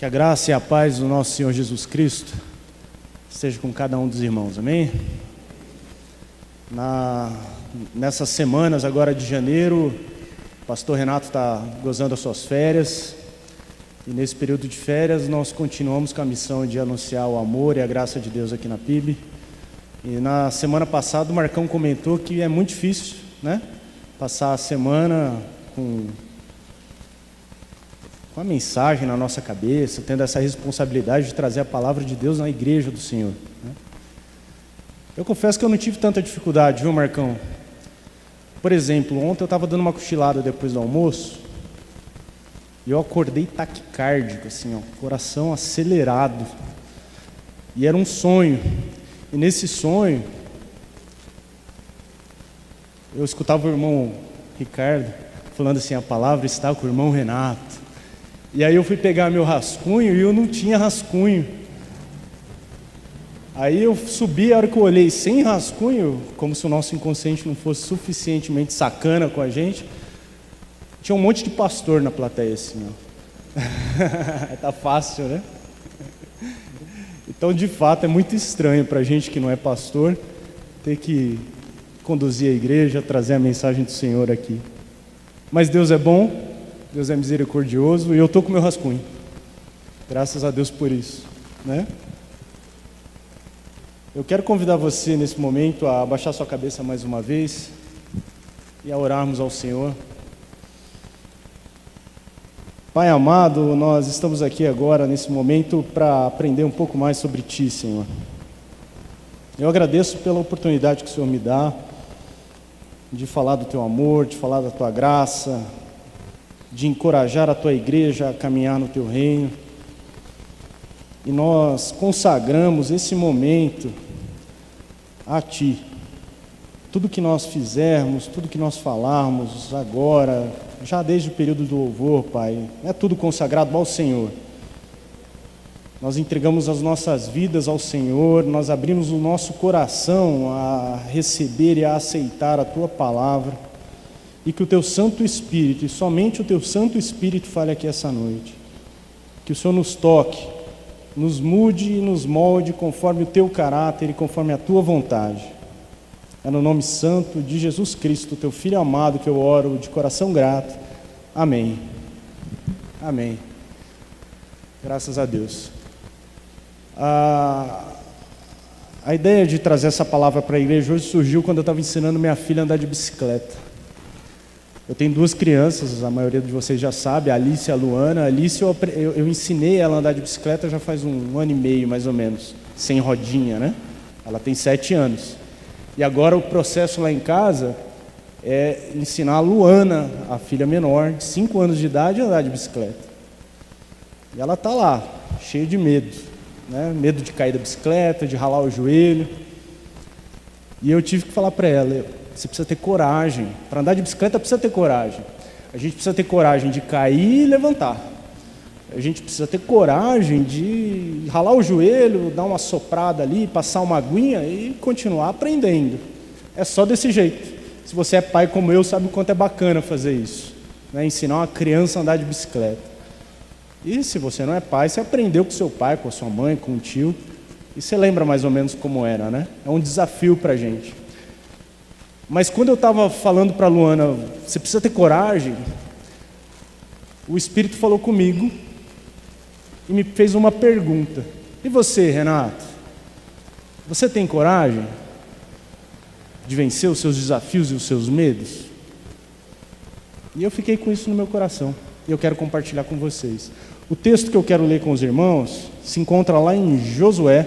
Que a graça e a paz do nosso Senhor Jesus Cristo esteja com cada um dos irmãos, amém? Nessas semanas agora de janeiro, o pastor Renato está gozando as suas férias, e nesse período de férias nós continuamos com a missão de anunciar o amor e a graça de Deus aqui na PIB. E na semana passada o Marcão comentou que é muito difícil, né? Passar a semana com a mensagem na nossa cabeça, tendo essa responsabilidade de trazer a palavra de Deus na igreja do Senhor, né? Eu confesso que eu não tive tanta dificuldade, viu, Marcão? Por exemplo, ontem eu estava dando uma cochilada depois do almoço e eu acordei taquicárdico, assim, ó, coração acelerado. E era um sonho. E nesse sonho, eu escutava o irmão Ricardo falando assim: a palavra está com o irmão Renato. E aí eu fui pegar meu rascunho e eu não tinha rascunho. Aí eu subi, a hora que eu olhei sem rascunho, como se o nosso inconsciente não fosse suficientemente sacana com a gente, tinha um monte de pastor na plateia assim, ó. Tá fácil, né? Então, de fato, é muito estranho para a gente que não é pastor ter que conduzir a igreja, trazer a mensagem do Senhor aqui. Mas Deus é bom, Deus é misericordioso, e eu estou com o meu rascunho. Graças a Deus por isso, né? Eu quero convidar você nesse momento a abaixar sua cabeça mais uma vez e a orarmos ao Senhor. Pai amado, nós estamos aqui agora nesse momento para aprender um pouco mais sobre Ti, Senhor. Eu agradeço pela oportunidade que o Senhor me dá de falar do Teu amor, de falar da Tua graça, de encorajar a Tua igreja a caminhar no Teu reino. E nós consagramos esse momento a Ti. Tudo que nós fizermos, tudo que nós falarmos agora, já desde o período do louvor, Pai, é tudo consagrado ao Senhor. Nós entregamos as nossas vidas ao Senhor, nós abrimos o nosso coração a receber e a aceitar a Tua palavra, e que o Teu Santo Espírito, e somente o Teu Santo Espírito fale aqui essa noite. Que o Senhor nos toque, nos mude e nos molde conforme o Teu caráter e conforme a Tua vontade. É no nome santo de Jesus Cristo, Teu Filho amado, que eu oro de coração grato. Amém. Amém. Graças a Deus. A ideia de trazer essa palavra para a igreja hoje surgiu quando eu estava ensinando minha filha a andar de bicicleta. Eu tenho duas crianças, a maioria de vocês já sabe, a Alice e a Luana. A Alice eu ensinei ela a andar de bicicleta já faz um ano e meio, mais ou menos, sem rodinha, né? Ela tem 7 anos. E agora o processo lá em casa é ensinar a Luana, a filha menor, de 5 anos de idade, a andar de bicicleta. E ela está lá, cheia de medo, né? Medo de cair da bicicleta, de ralar o joelho. E eu tive que falar para ela: você precisa ter coragem. Para andar de bicicleta precisa ter coragem. A gente precisa ter coragem de cair e levantar. A gente precisa ter coragem de ralar o joelho, dar uma soprada ali, passar uma aguinha e continuar aprendendo. É só desse jeito. Se você é pai como eu, sabe o quanto é bacana fazer isso, né? Ensinar uma criança a andar de bicicleta. E se você não é pai, você aprendeu com seu pai, com a sua mãe, com o tio, e você lembra mais ou menos como era, né? É um desafio para a gente. Mas quando eu estava falando para a Luana, você precisa ter coragem, o Espírito falou comigo e me fez uma pergunta: e você, Renato? Você tem coragem de vencer os seus desafios e os seus medos? E eu fiquei com isso no meu coração, e eu quero compartilhar com vocês. O texto que eu quero ler com os irmãos se encontra lá em Josué,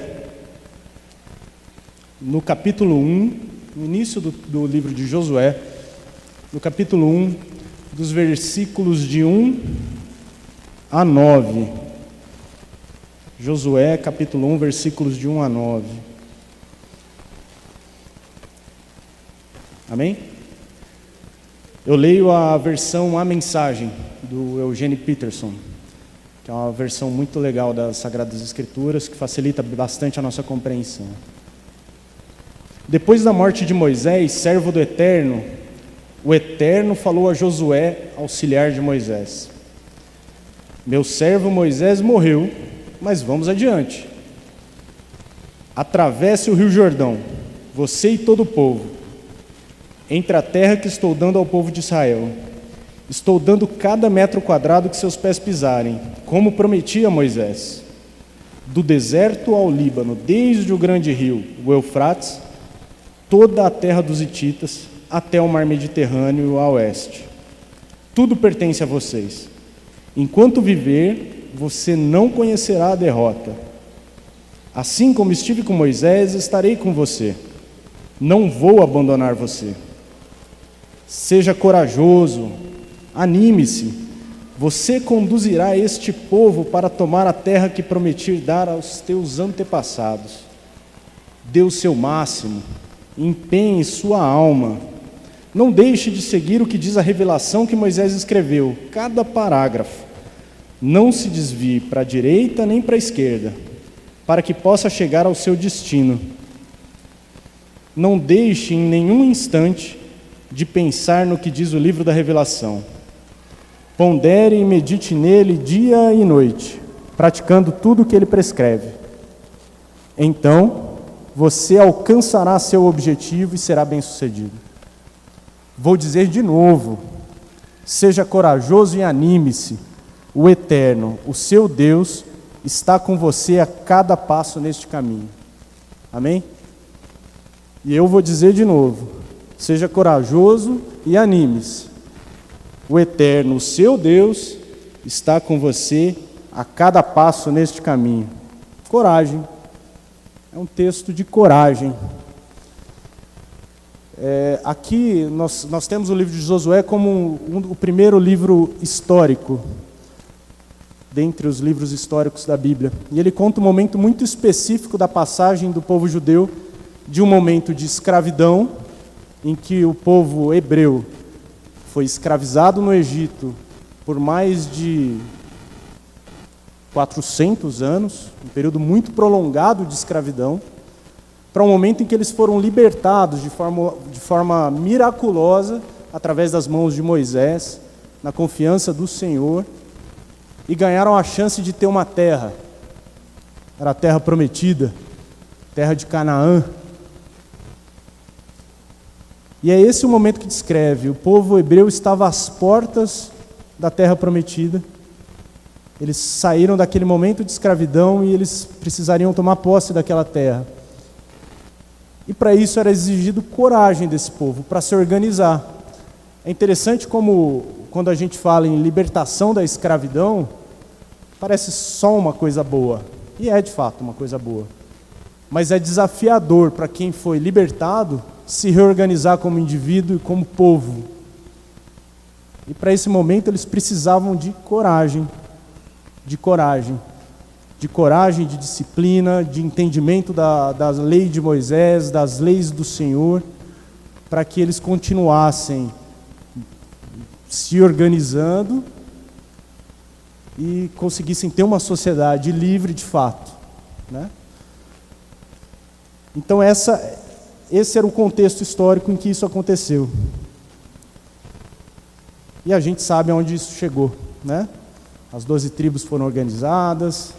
no capítulo 1, no início do livro de Josué, no capítulo 1, dos versículos de 1 a 9. Josué, capítulo 1, versículos de 1 a 9. Amém? Eu leio a versão A Mensagem, do Eugene Peterson, que é uma versão muito legal das Sagradas Escrituras, que facilita bastante a nossa compreensão. Depois da morte de Moisés, servo do Eterno, o Eterno falou a Josué, auxiliar de Moisés: Meu servo Moisés morreu, mas vamos adiante. Atravesse o rio Jordão, você e todo o povo, entre a terra que estou dando ao povo de Israel. Estou dando cada metro quadrado que seus pés pisarem, como prometi a Moisés. Do deserto ao Líbano, desde o grande rio, o Eufrates, toda a terra dos hititas, até o mar Mediterrâneo a oeste. Tudo pertence a vocês. Enquanto viver, você não conhecerá a derrota. Assim como estive com Moisés, estarei com você. Não vou abandonar você. Seja corajoso, anime-se. Você conduzirá este povo para tomar a terra que prometi dar aos teus antepassados. Dê o seu máximo, empenhe sua alma. Não deixe de seguir o que diz a revelação que Moisés escreveu, cada parágrafo. Não se desvie para a direita nem para a esquerda, para que possa chegar ao seu destino. Não deixe em nenhum instante de pensar no que diz o livro da revelação. Pondere e medite nele dia e noite, praticando tudo o que ele prescreve. Então, você alcançará seu objetivo e será bem-sucedido. Vou dizer de novo, seja corajoso e anime-se. O Eterno, o seu Deus, está com você a cada passo neste caminho. Amém? E eu vou dizer de novo, seja corajoso e anime-se. O Eterno, o seu Deus, está com você a cada passo neste caminho. Coragem. É um texto de coragem. Aqui nós temos o livro de Josué como o primeiro livro histórico, dentre os livros históricos da Bíblia. E ele conta um momento muito específico da passagem do povo judeu, de um momento de escravidão, em que o povo hebreu foi escravizado no Egito por mais de 400 anos, um período muito prolongado de escravidão, para um momento em que eles foram libertados de forma miraculosa, através das mãos de Moisés, na confiança do Senhor, e ganharam a chance de ter uma terra. Era a terra prometida, terra de Canaã. E é esse o momento que descreve. O povo hebreu estava às portas da terra prometida. Eles saíram daquele momento de escravidão e eles precisariam tomar posse daquela terra. E para isso era exigido coragem desse povo, para se organizar. É interessante como, quando a gente fala em libertação da escravidão, parece só uma coisa boa. E é de fato uma coisa boa. Mas é desafiador para quem foi libertado se reorganizar como indivíduo e como povo. E para esse momento eles precisavam de coragem. De coragem. De coragem, de disciplina, de entendimento da lei de Moisés, das leis do Senhor, para que eles continuassem se organizando e conseguissem ter uma sociedade livre de fato, né? Então esse era o contexto histórico em que isso aconteceu. E a gente sabe aonde isso chegou, né? As 12 tribos foram organizadas,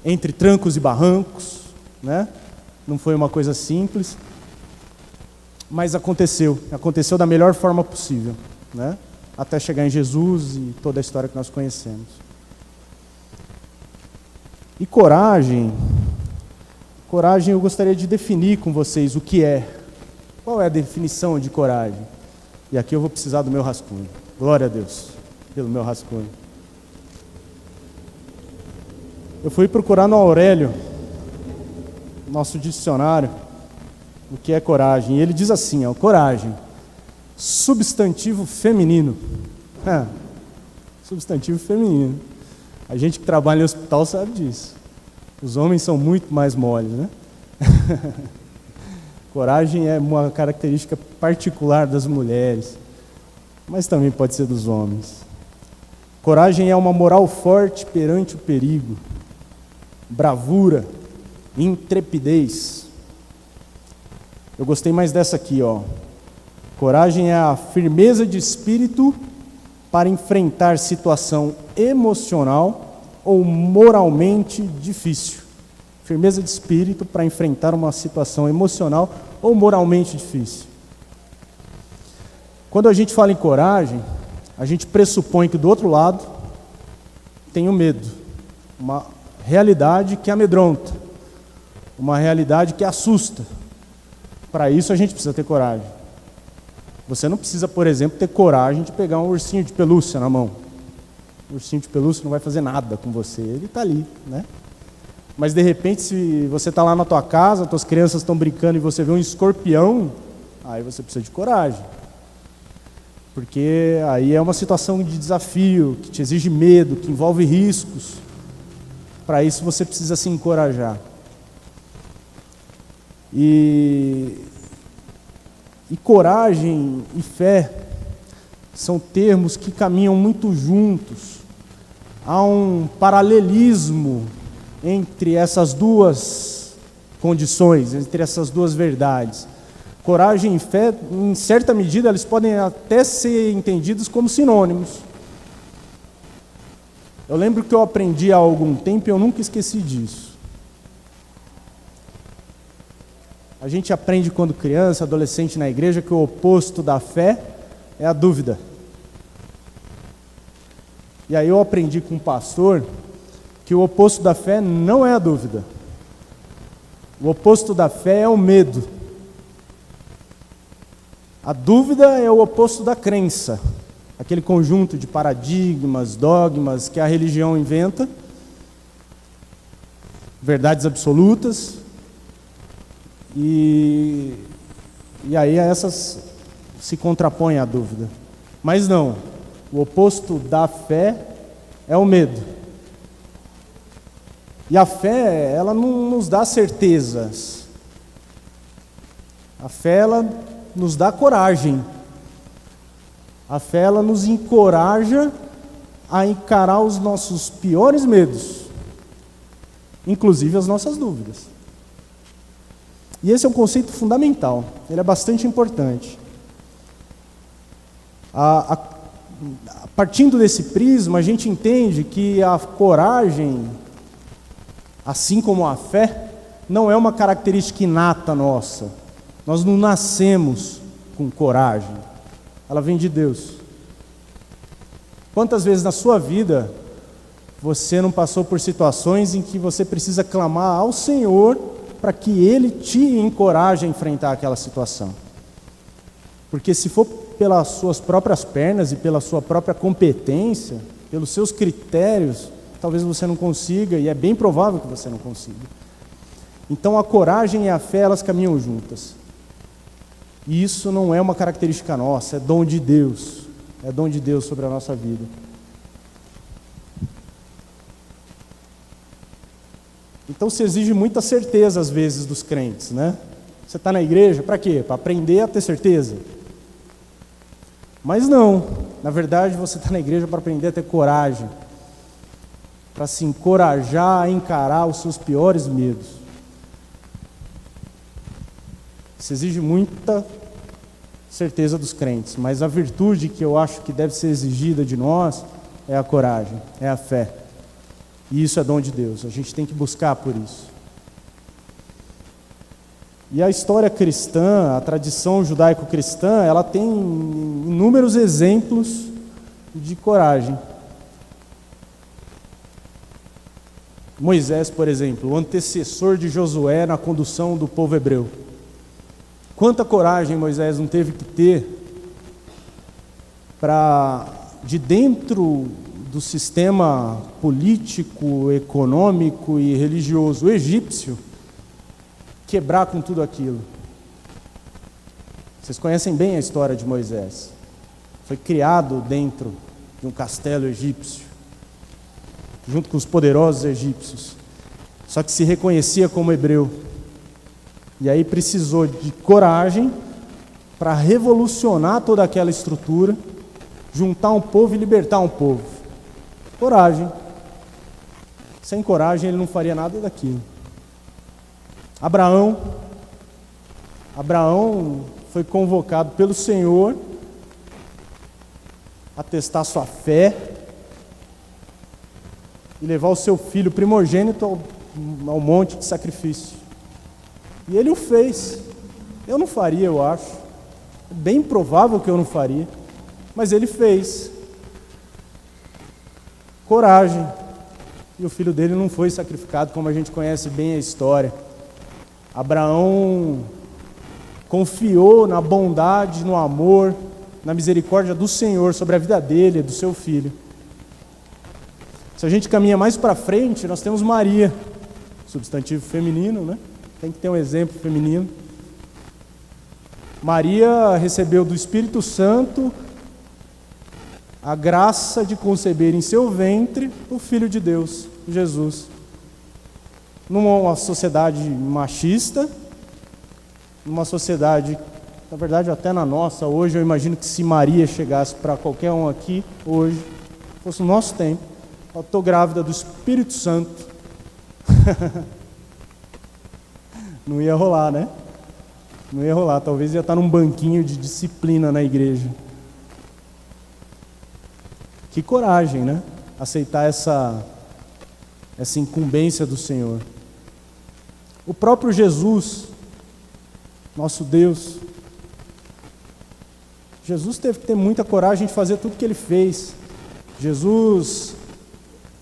entre trancos e barrancos, né? Não foi uma coisa simples, mas aconteceu da melhor forma possível, né? Até chegar em Jesus e toda a história que nós conhecemos. E coragem eu gostaria de definir com vocês o que é. Qual é a definição de coragem? E aqui eu vou precisar do meu rascunho. Glória a Deus pelo meu rascunho. Eu fui procurar no Aurélio, nosso dicionário, o que é coragem. E ele diz assim, coragem, substantivo feminino. Substantivo feminino. A gente que trabalha em hospital sabe disso. Os homens são muito mais moles, né? Coragem é uma característica particular das mulheres, mas também pode ser dos homens. Coragem é uma moral forte perante o perigo, bravura, intrepidez. Eu gostei mais dessa aqui, Coragem é a firmeza de espírito para enfrentar situação emocional ou moralmente difícil. Firmeza de espírito para enfrentar uma situação emocional ou moralmente difícil. Quando a gente fala em coragem, a gente pressupõe que do outro lado tem o medo, uma realidade que amedronta, uma realidade que assusta. Para isso a gente precisa ter coragem. Você não precisa, por exemplo, ter coragem de pegar um ursinho de pelúcia na mão. O ursinho de pelúcia não vai fazer nada com você, ele está ali, né? Mas de repente, se você está lá na tua casa, tuas crianças estão brincando e você vê um escorpião, aí você precisa de coragem. Porque aí é uma situação de desafio, que te exige medo, que envolve riscos. Para isso você precisa se encorajar. E coragem e fé são termos que caminham muito juntos. Há um paralelismo entre essas duas condições, entre essas duas verdades. Coragem e fé, em certa medida, eles podem até ser entendidos como sinônimos. Eu lembro que eu aprendi há algum tempo e eu nunca esqueci disso. A gente aprende quando criança, adolescente na igreja, que o oposto da fé é a dúvida. E aí eu aprendi com um pastor que o oposto da fé não é a dúvida. O oposto da fé é o medo. A dúvida é o oposto da crença, aquele conjunto de paradigmas, dogmas que a religião inventa, verdades absolutas, e aí a essas se contrapõe a dúvida. Mas não, o oposto da fé é o medo. E a fé, ela não nos dá certezas. A fé, ela nos dá coragem. A fé, ela nos encoraja a encarar os nossos piores medos, inclusive as nossas dúvidas. E esse é um conceito fundamental, ele é bastante importante. Partindo desse prisma, a gente entende que a coragem, assim como a fé, não é uma característica inata nossa. Nós não nascemos com coragem. Ela vem de Deus. Quantas vezes na sua vida você não passou por situações em que você precisa clamar ao Senhor para que Ele te encoraje a enfrentar aquela situação? Porque se for pelas suas próprias pernas e pela sua própria competência, pelos seus critérios, talvez você não consiga, e é bem provável que você não consiga. Então a coragem e a fé, elas caminham juntas. E isso não é uma característica nossa, é dom de Deus. É dom de Deus sobre a nossa vida. Então se exige muita certeza às vezes dos crentes, né? Você está na igreja, para quê? Para aprender a ter certeza. Mas não, na verdade você está na igreja para aprender a ter coragem, para se encorajar a encarar os seus piores medos. Isso exige muita certeza dos crentes, mas a virtude que eu acho que deve ser exigida de nós é a coragem, é a fé. E isso é dom de Deus, a gente tem que buscar por isso. E a história cristã, a tradição judaico-cristã, ela tem inúmeros exemplos de coragem. Moisés, por exemplo, o antecessor de Josué na condução do povo hebreu. Quanta coragem Moisés não teve que ter para, de dentro do sistema político, econômico e religioso egípcio, quebrar com tudo aquilo. Vocês conhecem bem a história de Moisés. Foi criado dentro de um castelo egípcio, junto com os poderosos egípcios, só que se reconhecia como hebreu. E aí precisou de coragem para revolucionar toda aquela estrutura, juntar um povo e libertar um povo. Coragem. Sem coragem ele não faria nada daquilo. Abraão foi convocado pelo Senhor a testar sua fé e levar o seu filho primogênito ao monte de sacrifício. E ele o fez. Eu não faria, eu acho. É bem provável que eu não faria. Mas ele fez. Coragem. E o filho dele não foi sacrificado, como a gente conhece bem a história. Abraão confiou na bondade, no amor, na misericórdia do Senhor sobre a vida dele e do seu filho. Se a gente caminha mais para frente, nós temos Maria, substantivo feminino, né? Tem que ter um exemplo feminino. Maria recebeu do Espírito Santo a graça de conceber em seu ventre o Filho de Deus, Jesus. Numa sociedade machista, numa sociedade, na verdade até na nossa, hoje eu imagino que se Maria chegasse para qualquer um aqui, hoje, fosse o nosso tempo, eu estou grávida do Espírito Santo, não ia rolar, né? Não ia rolar, talvez ia estar num banquinho de disciplina na igreja. Que coragem, né? Aceitar essa incumbência do Senhor. O próprio Jesus, nosso Deus, Jesus teve que ter muita coragem de fazer tudo que ele fez. Jesus,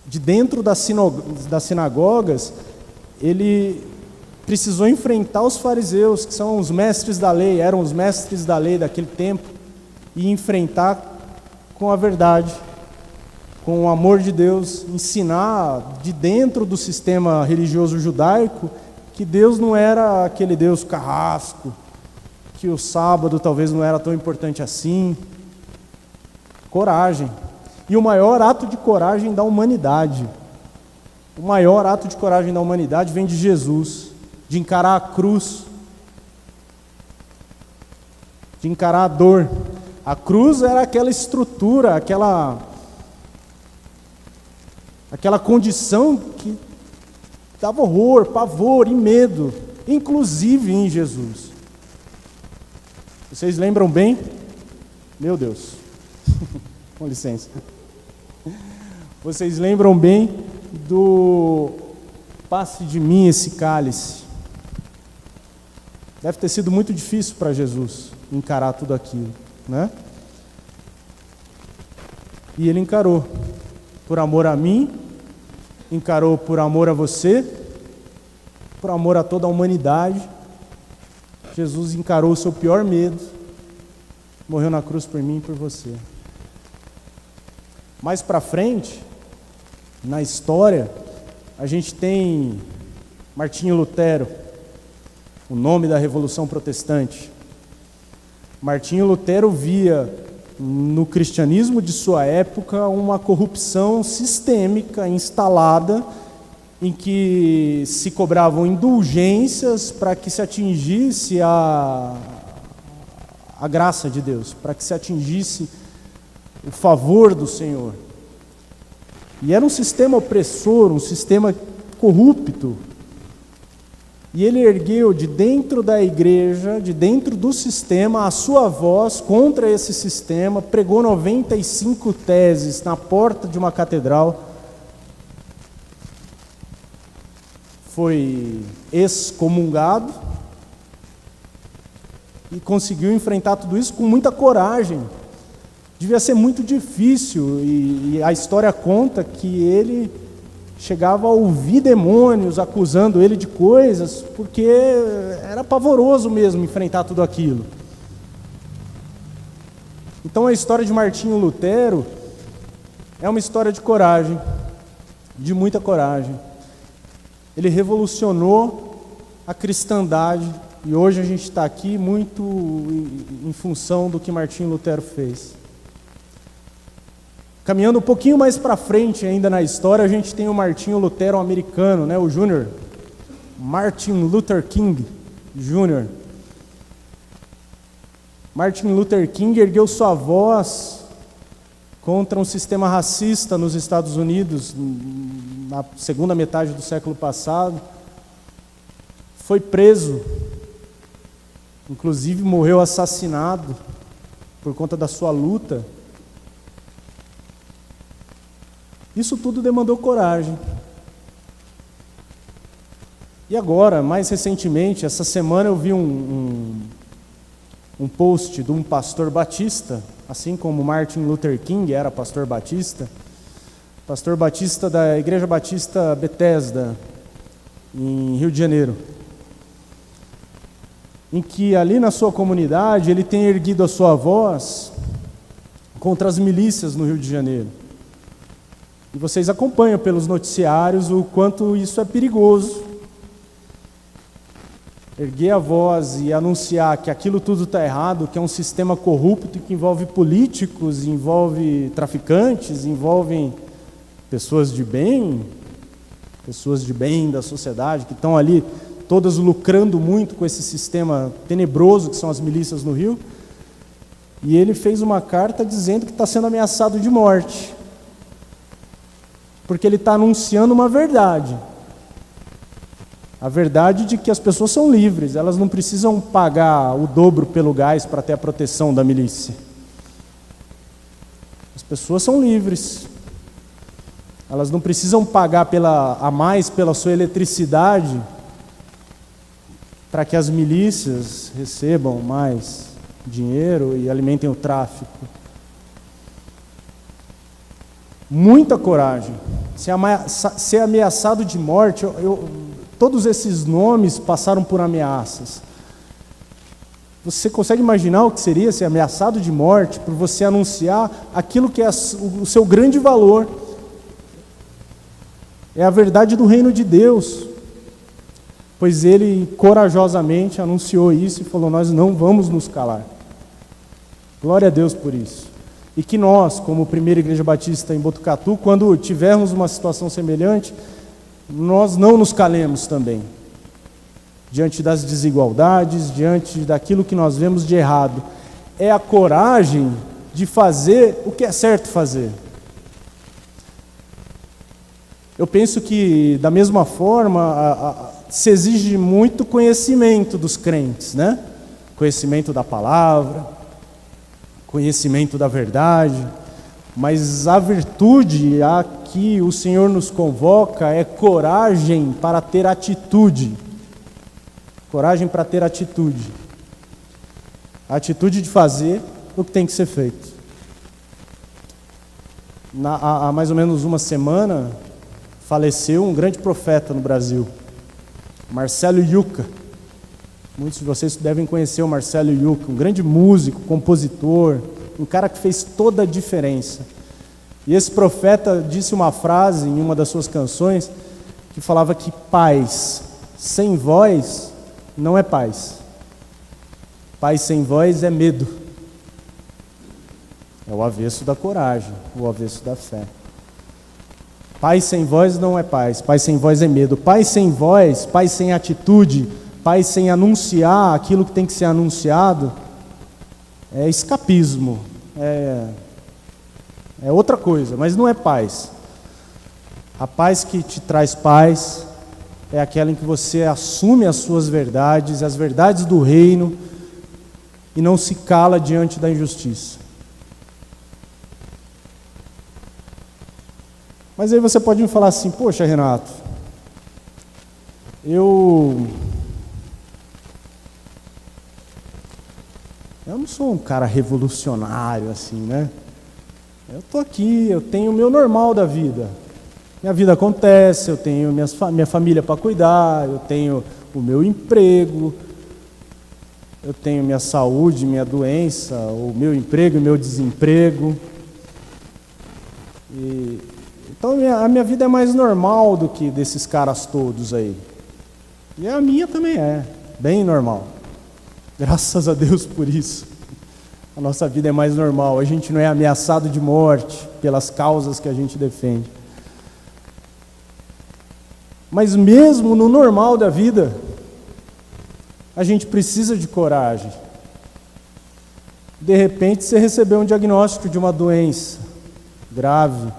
de dentro das sinagogas, ele precisou enfrentar os fariseus, que são os mestres da lei, eram os mestres da lei daquele tempo, e enfrentar com a verdade, com o amor de Deus, ensinar de dentro do sistema religioso judaico que Deus não era aquele Deus carrasco, que o sábado talvez não era tão importante assim. Coragem. E o maior ato de coragem da humanidade, o maior ato de coragem da humanidade vem de Jesus, de encarar a cruz, de encarar a dor. A cruz era aquela estrutura, aquela condição que dava horror, pavor e medo, inclusive em Jesus. Vocês lembram bem? Meu Deus, com licença. Vocês lembram bem do passe de mim esse cálice? Deve ter sido muito difícil para Jesus encarar tudo aquilo, né? E ele encarou, por amor a mim, encarou por amor a você, por amor a toda a humanidade. Jesus encarou o seu pior medo, morreu na cruz por mim e por você. Mais para frente, na história, a gente tem Martinho Lutero, o nome da Revolução Protestante. Martinho Lutero via no cristianismo de sua época uma corrupção sistêmica instalada, em que se cobravam indulgências para que se atingisse a graça de Deus, para que se atingisse o favor do Senhor. E era um sistema opressor, um sistema corrupto. E ele ergueu de dentro da igreja, de dentro do sistema, a sua voz contra esse sistema, pregou 95 teses na porta de uma catedral, foi excomungado e conseguiu enfrentar tudo isso com muita coragem. Devia ser muito difícil, e a história conta que ele chegava a ouvir demônios acusando ele de coisas, porque era pavoroso mesmo enfrentar tudo aquilo. Então a história de Martinho Lutero é uma história de coragem, de muita coragem. Ele revolucionou a cristandade, e hoje a gente está aqui muito em função do que Martinho Lutero fez. Caminhando um pouquinho mais para frente ainda na história, a gente tem o Martinho Lutero americano, né, o Júnior, Martin Luther King Jr. Martin Luther King ergueu sua voz contra um sistema racista nos Estados Unidos na segunda metade do século passado. Foi preso, inclusive morreu assassinado por conta da sua luta. Isso tudo demandou coragem. E agora, mais recentemente, essa semana eu vi um post de um pastor batista, assim como Martin Luther King era pastor batista da Igreja Batista Bethesda, em Rio de Janeiro, em que ali na sua comunidade ele tem erguido a sua voz contra as milícias no Rio de Janeiro. E vocês acompanham pelos noticiários o quanto isso é perigoso. Erguer a voz e anunciar que aquilo tudo está errado, que é um sistema corrupto que envolve políticos, envolve traficantes, envolve pessoas de bem da sociedade, que estão ali todas lucrando muito com esse sistema tenebroso que são as milícias no Rio. E ele fez uma carta dizendo que está sendo ameaçado de morte, porque ele está anunciando uma verdade. A verdade de que as pessoas são livres, elas não precisam pagar o dobro pelo gás para ter a proteção da milícia. As pessoas são livres. Elas não precisam pagar a mais pela sua eletricidade para que as milícias recebam mais dinheiro e alimentem o tráfico. Muita coragem. Ser ameaçado de morte, todos esses nomes passaram por ameaças. Você consegue imaginar o que seria ser ameaçado de morte por você anunciar aquilo que é o seu grande valor? É a verdade do reino de Deus. Pois ele corajosamente anunciou isso e falou: nós não vamos nos calar. Glória a Deus por isso. E que nós, como Primeira Igreja Batista em Botucatu, quando tivermos uma situação semelhante, nós não nos calemos também, diante das desigualdades, diante daquilo que nós vemos de errado. É a coragem de fazer o que é certo fazer. Eu penso que, da mesma forma, se exige muito conhecimento dos crentes, né? Conhecimento da palavra, conhecimento da verdade, mas a virtude a que o Senhor nos convoca é coragem para ter atitude. Coragem para ter atitude. A atitude de fazer o que tem que ser feito. Há mais ou menos uma semana, faleceu um grande profeta no Brasil, Marcelo Yuca. Muitos de vocês devem conhecer o Marcelo Yuca, um grande músico, compositor, um cara que fez toda a diferença. E esse profeta disse uma frase em uma das suas canções que falava que paz sem voz não é paz. Paz sem voz é medo. É o avesso da coragem, o avesso da fé. Paz sem voz não é paz, paz sem voz é medo. Paz sem voz, paz sem atitude, paz sem anunciar aquilo que tem que ser anunciado, é escapismo, é outra coisa, mas não é paz. A paz que te traz paz é aquela em que você assume as suas verdades, as verdades do reino, e não se cala diante da injustiça. Mas aí você pode me falar assim: poxa, Renato, eu não sou um cara revolucionário assim, né? Eu estou aqui, eu tenho o meu normal da vida. Minha vida acontece, eu tenho minha família para cuidar, eu tenho o meu emprego, eu tenho minha saúde, minha doença, o meu emprego e meu desemprego. Então a minha vida é mais normal do que desses caras todos aí. E a minha também é, bem normal. Graças a Deus por isso. A nossa vida é mais normal, a gente não é ameaçado de morte pelas causas que a gente defende. Mas mesmo no normal da vida, a gente precisa de coragem. De repente você recebeu um diagnóstico de uma doença grave.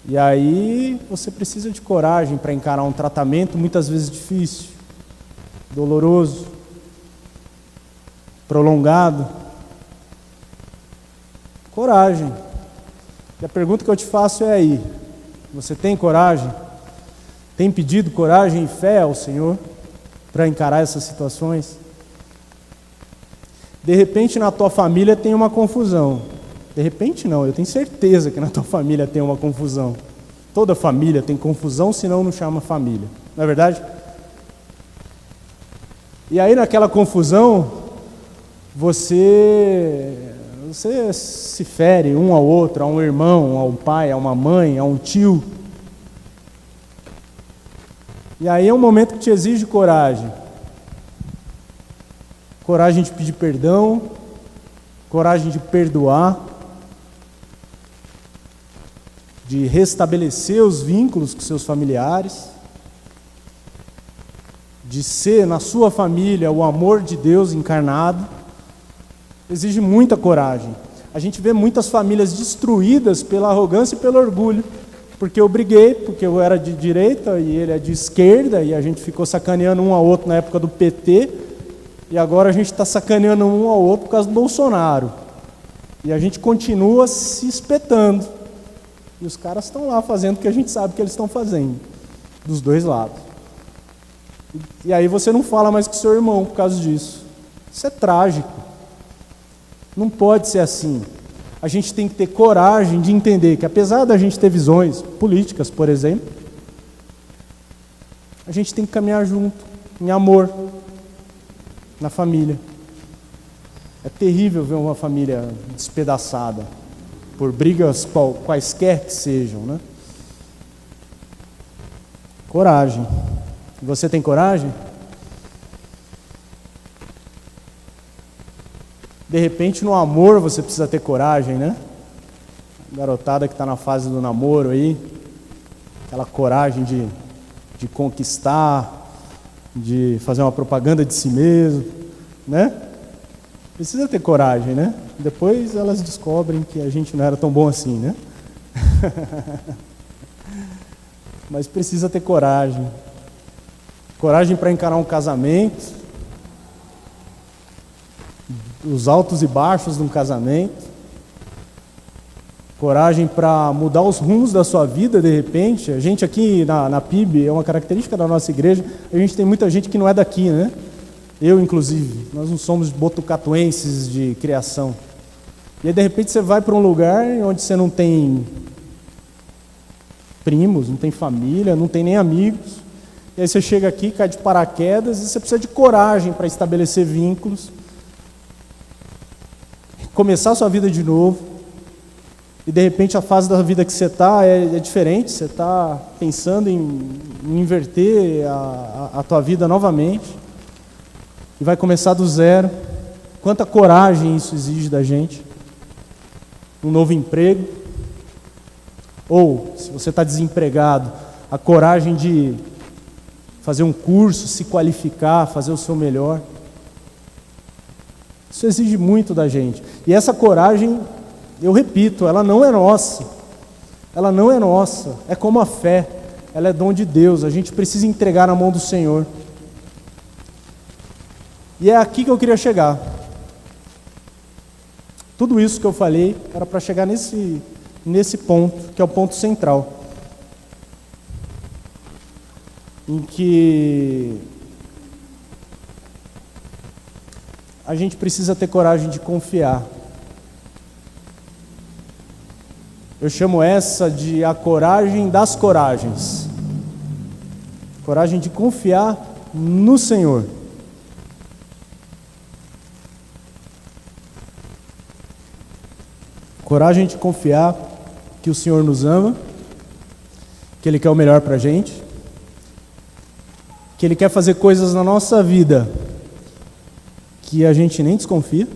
E aí você precisa de coragem para encarar um tratamento muitas vezes difícil, doloroso, prolongado. coragem. E a pergunta que eu te faço é aí: você tem coragem? Tem pedido coragem e fé ao Senhor para encarar essas situações? De repente na tua família tem uma confusão. De repente não, eu tenho certeza que na tua família tem uma confusão. Toda família tem confusão, senão não chama família. Não é verdade? E aí naquela confusão, você se fere um ao outro, a um irmão, a um pai, a uma mãe, a um tio. E aí é um momento que te exige coragem. Coragem de pedir perdão, coragem de perdoar, de restabelecer os vínculos com seus familiares, de ser na sua família o amor de Deus encarnado. Exige muita coragem. A gente vê muitas famílias destruídas pela arrogância e pelo orgulho, porque eu briguei, porque eu era de direita e ele é de esquerda, e a gente ficou sacaneando um ao outro na época do PT, e agora a gente está sacaneando um ao outro por causa do Bolsonaro. E a gente continua se espetando. E os caras estão lá fazendo o que a gente sabe que eles estão fazendo, dos dois lados. E aí você não fala mais com seu irmão por causa disso. Isso é trágico. Não pode ser assim. A gente tem que ter coragem de entender que, apesar da gente ter visões políticas, por exemplo, a gente tem que caminhar junto, em amor, na família. É terrível ver uma família despedaçada por brigas quaisquer que sejam, né? Coragem. Você tem coragem? De repente, no amor, você precisa ter coragem, né? Garotada que está na fase do namoro aí, aquela coragem de conquistar, de fazer uma propaganda de si mesmo, né? Precisa ter coragem, né? Depois elas descobrem que a gente não era tão bom assim, né? Mas precisa ter coragem. Coragem para encarar um casamento, os altos e baixos de um casamento. Coragem para mudar os rumos da sua vida, de repente. A gente aqui na PIB, é uma característica da nossa igreja, a gente tem muita gente que não é daqui, né? Eu, inclusive, nós não somos botucatuenses de criação. E aí, de repente, você vai para um lugar onde você não tem primos, não tem família, não tem nem amigos. E aí você chega aqui, cai de paraquedas, e você precisa de coragem para estabelecer vínculos, começar a sua vida de novo. E de repente a fase da vida que você está é diferente, você está pensando em inverter a tua vida novamente. E vai começar do zero. Quanta coragem isso exige da gente. Um novo emprego. Ou, se você está desempregado, a coragem de fazer um curso, se qualificar, fazer o seu melhor. Isso exige muito da gente. E essa coragem, eu repito, ela não é nossa. Ela não é nossa. É como a fé. Ela é dom de Deus. A gente precisa entregar na mão do Senhor. E é aqui que eu queria chegar. Tudo isso que eu falei era para chegar nesse ponto, que é o ponto central. Em que a gente precisa ter coragem de confiar. Eu chamo essa de a coragem das coragens. Coragem de confiar no Senhor. Coragem de confiar que o Senhor nos ama, que Ele quer o melhor para a gente, que Ele quer fazer coisas na nossa vida que a gente nem desconfia.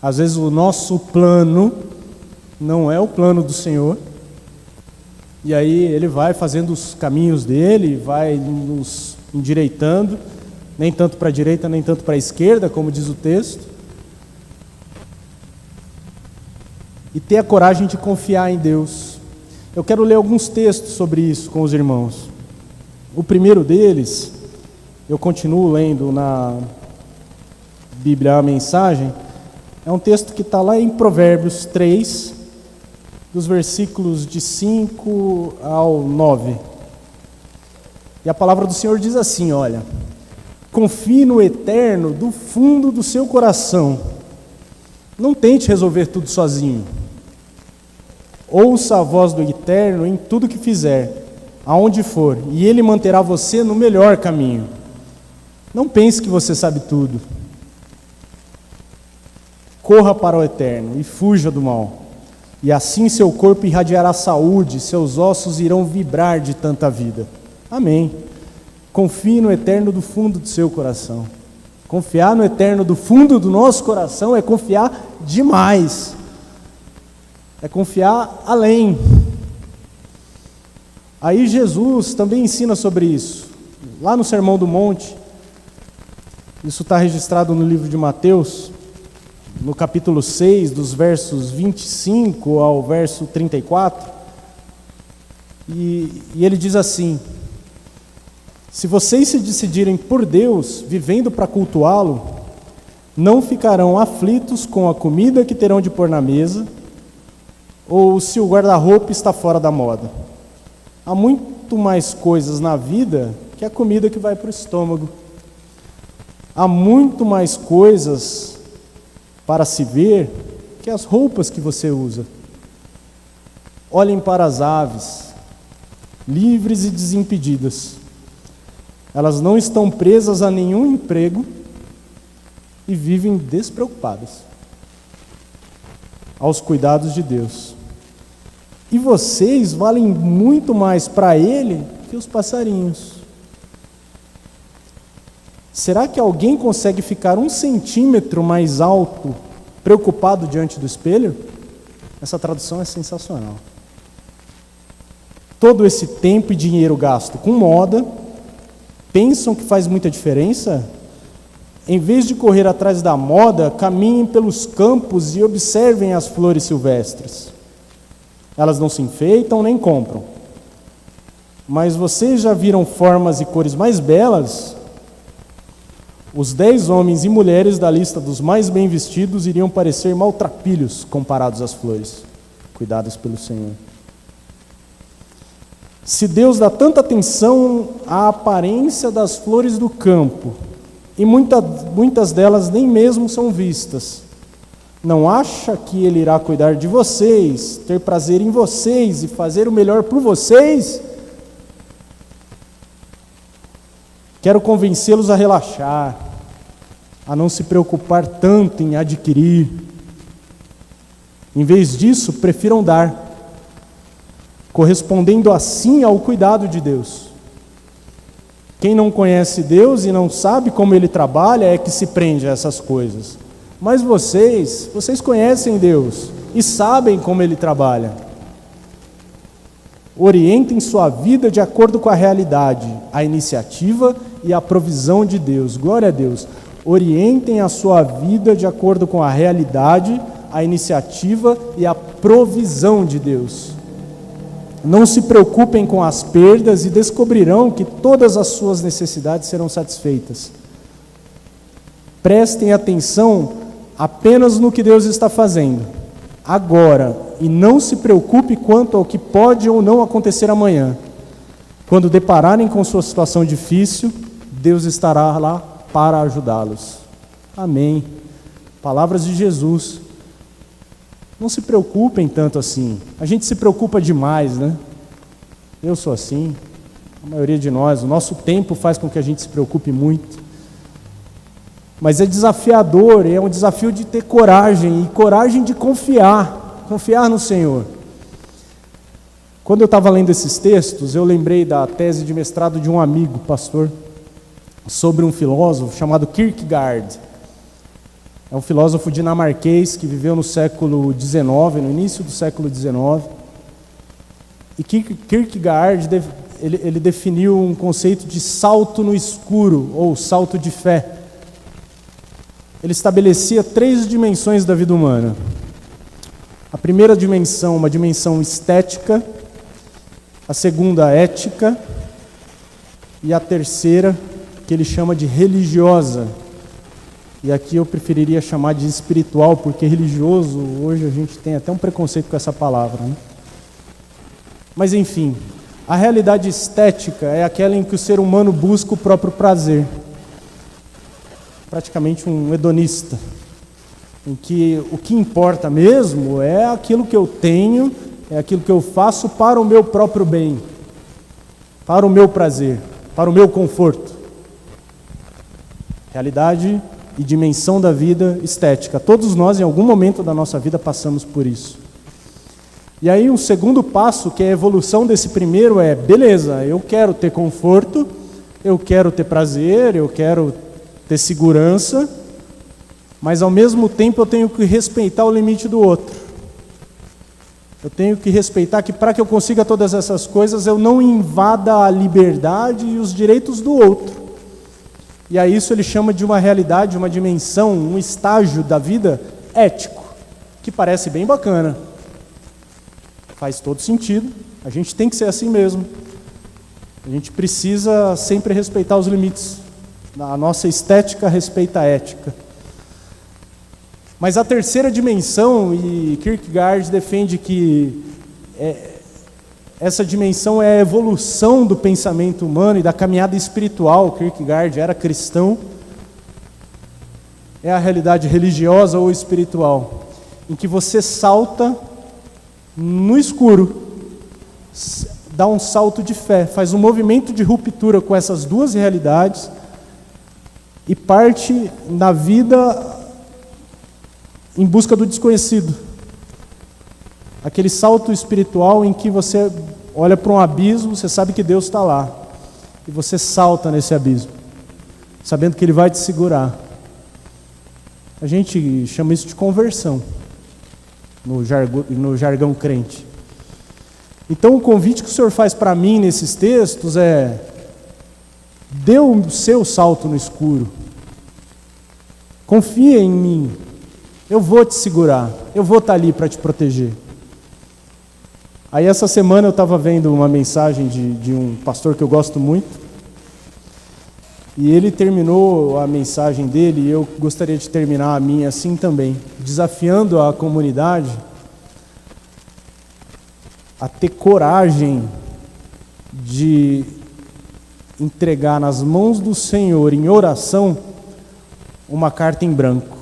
Às vezes o nosso plano não é o plano do Senhor, e aí Ele vai fazendo os caminhos dEle, vai nos endireitando, nem tanto para a direita, nem tanto para a esquerda, como diz o texto. E ter a coragem de confiar em Deus. Eu quero ler alguns textos sobre isso com os irmãos. O primeiro deles, eu continuo lendo na Bíblia a Mensagem, É um texto que está lá em Provérbios 3, dos versículos de 5 ao 9. E a palavra do Senhor diz assim, olha: confie no Eterno do fundo do seu coração. Não tente resolver tudo sozinho. Ouça a voz do Eterno em tudo que fizer, aonde for, e Ele manterá você no melhor caminho. Não pense que você sabe tudo. Corra para o Eterno e fuja do mal. E assim seu corpo irradiará saúde, seus ossos irão vibrar de tanta vida. Amém. Confie no Eterno do fundo do seu coração. Confiar no Eterno do fundo do nosso coração é confiar demais. É confiar além. Aí Jesus também ensina sobre isso. Lá no Sermão do Monte, isso está registrado no livro de Mateus, no capítulo 6, dos versos 25 ao verso 34. E ele diz assim: se vocês se decidirem por Deus, vivendo para cultuá-lo, não ficarão aflitos com a comida que terão de pôr na mesa, ou se o guarda-roupa está fora da moda. Há muito mais coisas na vida que a comida que vai para o estômago. Há muito mais coisas para se ver que as roupas que você usa. Olhem para as aves, livres e desimpedidas. Elas não estão presas a nenhum emprego e vivem despreocupadas aos cuidados de Deus. E vocês valem muito mais para Ele que os passarinhos. Será que alguém consegue ficar 1 centímetro mais alto, preocupado diante do espelho? Essa tradução é sensacional. Todo esse tempo e dinheiro gasto com moda, pensam que faz muita diferença? Em vez de correr atrás da moda, caminhem pelos campos e observem as flores silvestres. Elas não se enfeitam nem compram. Mas vocês já viram formas e cores mais belas? Os 10 homens e mulheres da lista dos mais bem vestidos iriam parecer maltrapilhos comparados às flores, cuidadas pelo Senhor. Se Deus dá tanta atenção à aparência das flores do campo, e muitas delas nem mesmo são vistas, não acha que Ele irá cuidar de vocês, ter prazer em vocês e fazer o melhor por vocês? Quero convencê-los a relaxar, a não se preocupar tanto em adquirir. Em vez disso, prefiram dar, correspondendo assim ao cuidado de Deus. Quem não conhece Deus e não sabe como Ele trabalha é que se prende a essas coisas. Mas vocês conhecem Deus e sabem como Ele trabalha. Orientem sua vida de acordo com a realidade, a iniciativa e a provisão de Deus. Glória a Deus. Orientem a sua vida de acordo com a realidade, a iniciativa e a provisão de Deus. Não se preocupem com as perdas e descobrirão que todas as suas necessidades serão satisfeitas. Prestem atenção apenas no que Deus está fazendo agora e não se preocupe quanto ao que pode ou não acontecer amanhã. Quando depararem com sua situação difícil, Deus estará lá para ajudá-los. Amém. Palavras de Jesus. Não se preocupem tanto assim. A gente se preocupa demais, né? Eu sou assim. A maioria de nós. O nosso tempo faz com que a gente se preocupe muito. Mas é desafiador, é um desafio de ter coragem, e coragem de confiar no Senhor. Quando eu estava lendo esses textos, eu lembrei da tese de mestrado de um amigo, pastor, sobre um filósofo chamado Kierkegaard. É um filósofo dinamarquês que viveu no século XIX, no início do século XIX. E Kierkegaard, ele definiu um conceito de salto no escuro, ou salto de fé. Ele estabelecia 3 dimensões da vida humana. A primeira dimensão, uma dimensão estética, a segunda, ética, e a terceira, que ele chama de religiosa. E aqui eu preferiria chamar de espiritual, porque religioso, hoje a gente tem até um preconceito com essa palavra, né? Mas enfim, a realidade estética é aquela em que o ser humano busca o próprio prazer. Praticamente um hedonista, em que o que importa mesmo é aquilo que eu tenho, é aquilo que eu faço para o meu próprio bem, para o meu prazer, para o meu conforto. Realidade e dimensão da vida estética. Todos nós, em algum momento da nossa vida, passamos por isso. E aí, um segundo passo, que é a evolução desse primeiro, é: beleza, eu quero ter conforto, eu quero ter prazer, eu quero ter segurança, mas ao mesmo tempo eu tenho que respeitar o limite do outro. Eu tenho que respeitar que, para que eu consiga todas essas coisas, eu não invada a liberdade e os direitos do outro. E a isso ele chama de uma realidade, uma dimensão, um estágio da vida ético, que parece bem bacana. Faz todo sentido, a gente tem que ser assim mesmo. A gente precisa sempre respeitar os limites. A nossa estética respeita a ética. Mas a terceira dimensão, e Kierkegaard defende que essa dimensão é a evolução do pensamento humano e da caminhada espiritual. Kierkegaard era cristão. É a realidade religiosa ou espiritual, em que você salta no escuro, dá um salto de fé, faz um movimento de ruptura com essas duas realidades e parte na vida em busca do desconhecido. Aquele salto espiritual em que você olha para um abismo, você sabe que Deus está lá, e você salta nesse abismo, sabendo que Ele vai te segurar. A gente chama isso de conversão, no jargão crente. Então o convite que o Senhor faz para mim nesses textos é: dê o seu salto no escuro, confia em mim, eu vou te segurar, eu vou estar ali para te proteger. Aí essa semana eu estava vendo uma mensagem de um pastor que eu gosto muito, e ele terminou a mensagem dele, e eu gostaria de terminar a minha assim também, desafiando a comunidade a ter coragem de entregar nas mãos do Senhor, em oração, uma carta em branco.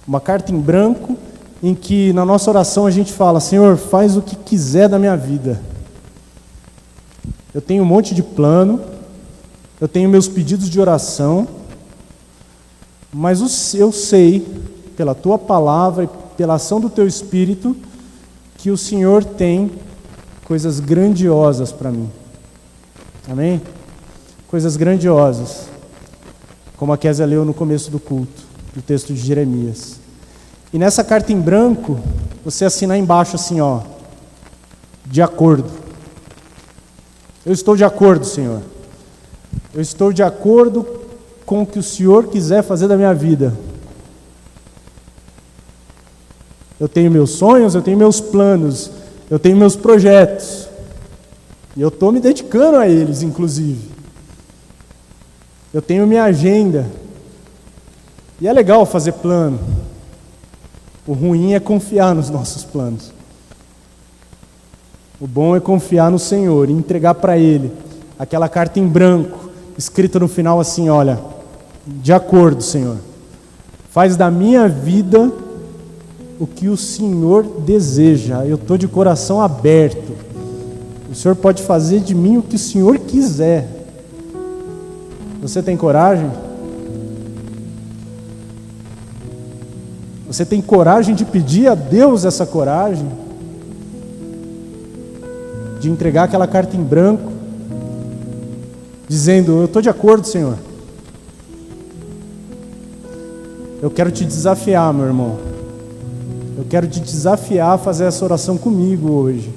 Uma carta em branco em que na nossa oração a gente fala: Senhor, faz o que quiser da minha vida. Eu tenho um monte de plano, eu tenho meus pedidos de oração, mas eu sei, pela Tua palavra e pela ação do Teu Espírito, que o Senhor tem coisas grandiosas para mim. Amém? Coisas grandiosas, como a Kézia leu no começo do culto, do texto de Jeremias. E nessa carta em branco, você assina embaixo assim, ó: de acordo. Eu estou de acordo, Senhor. Eu estou de acordo com o que o Senhor quiser fazer da minha vida. Eu tenho meus sonhos, eu tenho meus planos, eu tenho meus projetos. E eu estou me dedicando a eles, inclusive. Eu tenho minha agenda. E é legal fazer plano. O ruim é confiar nos nossos planos. O bom é confiar no Senhor e entregar para Ele aquela carta em branco, escrita no final assim: olha, de acordo, Senhor, faz da minha vida o que o Senhor deseja. Eu estou de coração aberto. O Senhor pode fazer de mim o que o Senhor quiser. Você tem coragem? Você tem coragem de pedir a Deus essa coragem? De entregar aquela carta em branco, dizendo: eu estou de acordo, Senhor. Eu quero te desafiar, meu irmão. Eu quero te desafiar a fazer essa oração comigo hoje.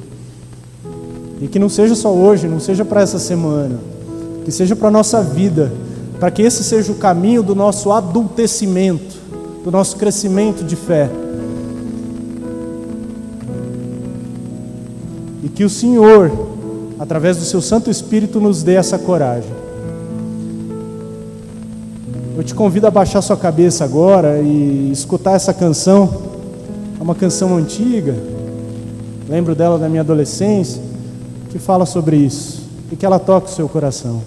E que não seja só hoje, não seja para essa semana, que seja para a nossa vida, para que esse seja o caminho do nosso adultecimento, do nosso crescimento de fé. E que o Senhor, através do seu Santo Espírito, nos dê essa coragem. Eu te convido a baixar sua cabeça agora e escutar essa canção. É uma canção antiga, lembro dela da minha adolescência, que fala sobre isso e que ela toca o seu coração.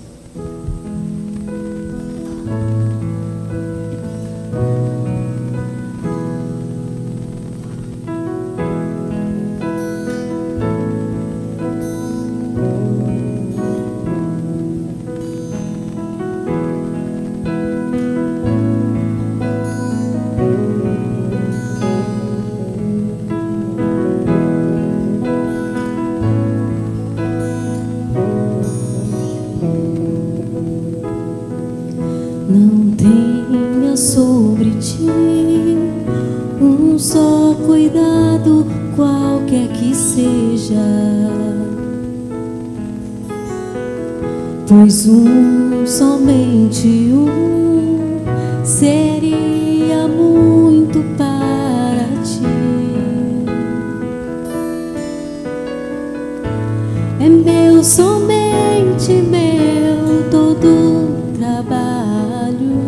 Não tenha sobre ti um só cuidado, qualquer que seja, pois somente seria muito para ti. É meu, somente meu, todo trabalho,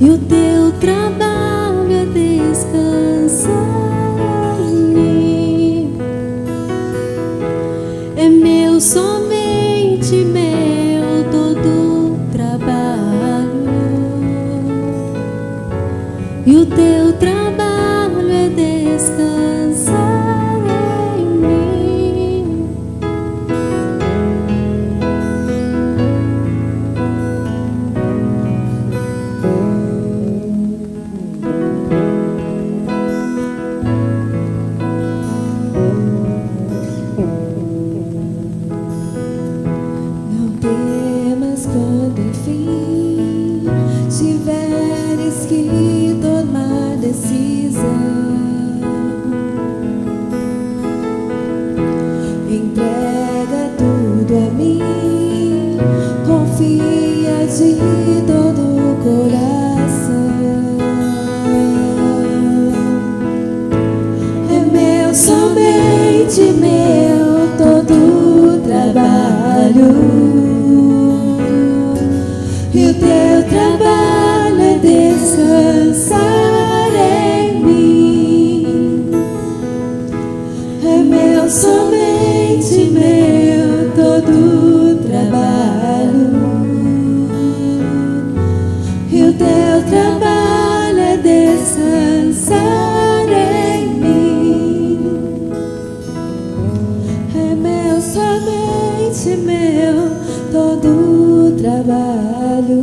e o teu trabalho é descansar em mim. É meu, somente meu, todo trabalho, e o teu trabalho é descansar em mim. Não temas quando enfim tiveres que tomar decisão. Entrega tudo a mim, confia de todo o coração. É meu, somente meu, todo trabalho, e o teu trabalho é descansar em mim. É meu, somente meu, todo trabalho, e o teu trabalho é descansar em mim. É meu, somente meu, todo trabalho,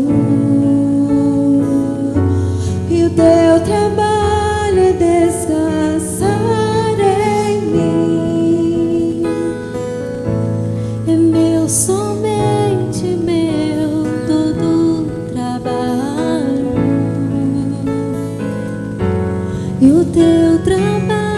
e o teu trabalho é descansar em mim. É meu, somente meu, todo trabalho, e o teu trabalho